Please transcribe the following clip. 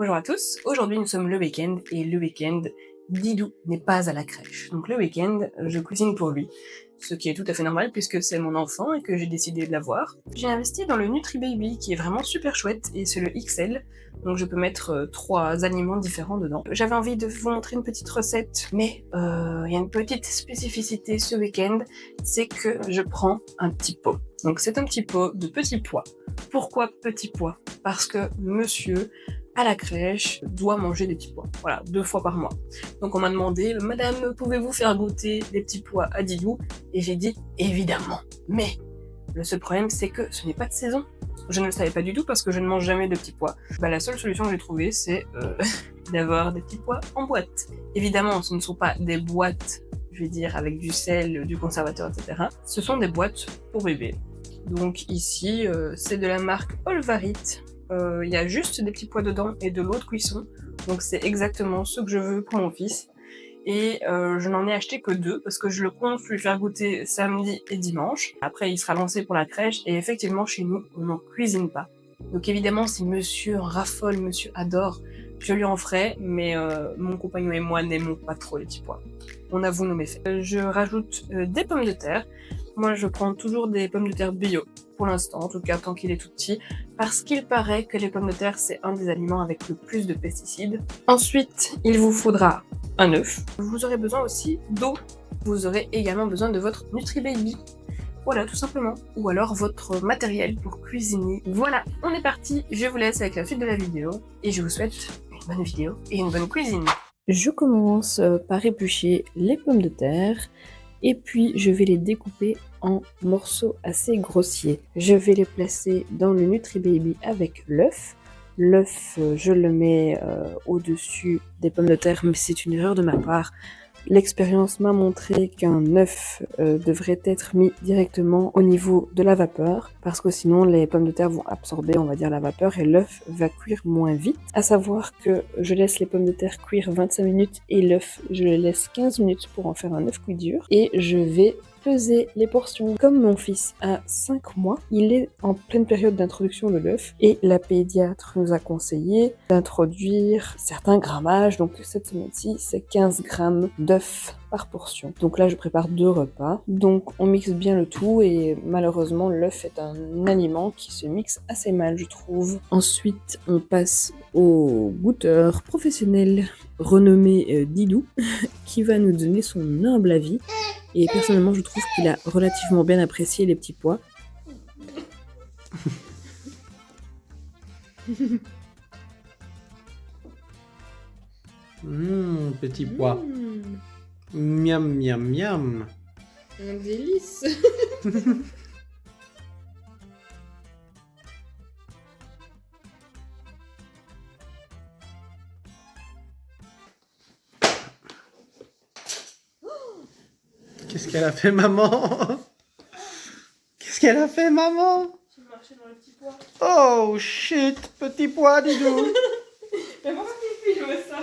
Bonjour à tous, aujourd'hui nous sommes le week-end et le week-end, Didou n'est pas à la crèche. Donc le week-end, je cuisine pour lui, ce qui est tout à fait normal puisque c'est mon enfant et que j'ai décidé de l'avoir. J'ai investi dans le NutriBaby qui est vraiment super chouette et c'est le XL, donc je peux mettre 3 aliments différents dedans. J'avais envie de vous montrer une petite recette, mais il y a une petite spécificité ce week-end, c'est que je prends un petit pot. Donc c'est un petit pot de petits pois. Pourquoi petits pois? Parce que monsieur à la crèche doit manger des petits pois, voilà, 2 fois par mois. Donc on m'a demandé, madame, pouvez-vous faire goûter des petits pois à Didou? Et j'ai dit, évidemment. Mais le seul problème, c'est que ce n'est pas de saison. Je ne le savais pas du tout parce que je ne mange jamais de petits pois. La seule solution que j'ai trouvée, c'est d'avoir des petits pois en boîte. Évidemment, ce ne sont pas des boîtes, je vais dire, avec du sel, du conservateur, etc. Ce sont des boîtes pour bébé. Donc ici, c'est de la marque Olvarit. Il y a juste des petits pois dedans et de l'eau de cuisson. Donc c'est exactement ce que je veux pour mon fils. Et je n'en ai acheté que 2 parce que je le compte lui faire goûter samedi et dimanche. Après il sera lancé pour la crèche et effectivement chez nous on n'en cuisine pas. Donc évidemment si monsieur raffole, monsieur adore, je lui en ferai, mais mon compagnon et moi n'aimons pas trop les petits pois. On avoue nos méfaits. Je rajoute des pommes de terre. Moi je prends toujours des pommes de terre bio, pour l'instant, en tout cas tant qu'il est tout petit, parce qu'il paraît que les pommes de terre c'est un des aliments avec le plus de pesticides. Ensuite, il vous faudra un œuf. Vous aurez besoin aussi d'eau. Vous aurez également besoin de votre NutriBaby. Voilà, tout simplement. Ou alors votre matériel pour cuisiner. Voilà, on est parti. Je vous laisse avec la suite de la vidéo. Et je vous souhaite une bonne vidéo et une bonne cuisine. Je commence par éplucher les pommes de terre. Et puis je vais les découper en morceaux assez grossiers. Je vais les placer dans le NutriBaby avec l'œuf. L'œuf, je le mets au-dessus des pommes de terre, mais c'est une erreur de ma part. L'expérience m'a montré qu'un œuf devrait être mis directement au niveau de la vapeur, parce que sinon les pommes de terre vont absorber, on va dire, la vapeur et l'œuf va cuire moins vite. À savoir que je laisse les pommes de terre cuire 25 minutes et l'œuf, je le laisse 15 minutes pour en faire un œuf cuit dur. Et je vais peser les portions. Comme mon fils a 5 mois, il est en pleine période d'introduction de l'œuf et la pédiatre nous a conseillé d'introduire certains grammages. Donc cette semaine-ci, c'est 15 grammes d'œuf par portion. Donc là, je prépare 2 repas. Donc on mixe bien le tout et malheureusement, l'œuf est un aliment qui se mixe assez mal, je trouve. Ensuite, on passe au goûteur professionnel renommé Didou qui va nous donner son humble avis. Et personnellement, je trouve qu'il a relativement bien apprécié les petits pois. Petit pois. Miam, miam, miam. Un délice. Qu'est-ce qu'elle a fait, maman? Qu'est-ce qu'elle a fait, maman? J'ai marché dans le petit pois. Oh shit, petit pois, Didou. Mais pourquoi tu filmes ça?